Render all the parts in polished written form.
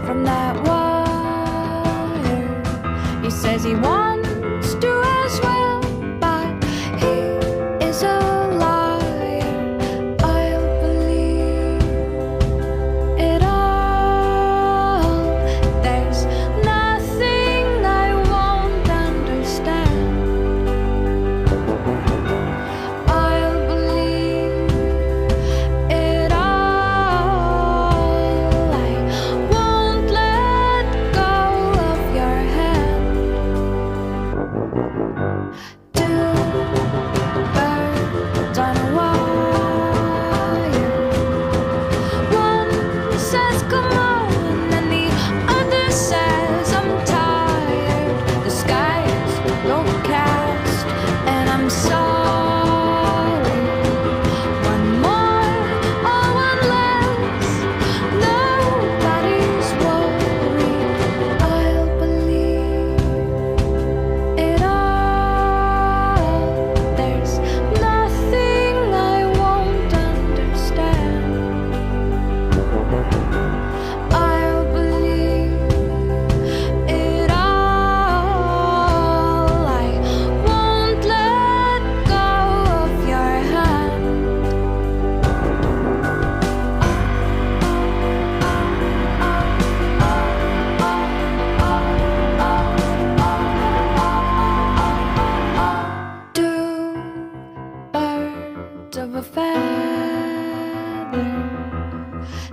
from that wire. He says he wants to as well, but he is a liar. I'll believe it all. There's nothing I won't understand. I'll believe it all. I won't let go of your hand. Two birds on a wire. One says come on, and the other says I'm tired. The sky is overcast, and I'm sorry. One more or one less, nobody's worried. I'll believe it all. There's nothing I won't understand. I'll believe it all. I won't let go of your hand. Two birds of a feather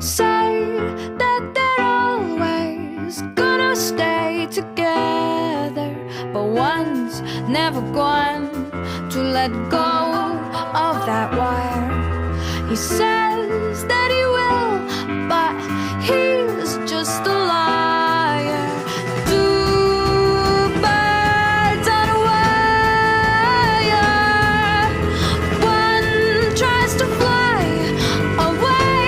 say that they're always gonna stay together, but one's never going to let go of that wire. He says that he will, but he's just a liar. Two birds on a wire. One tries to fly away,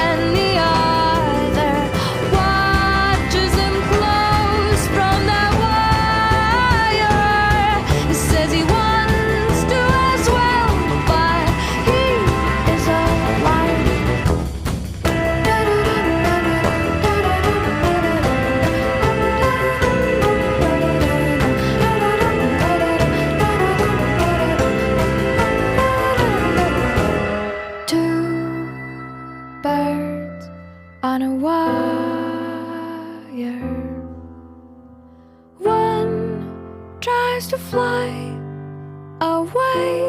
and the other watches him close from that wire. He says he wants to as well, but he is a liar. Two birds on a wire. One tries to fly away,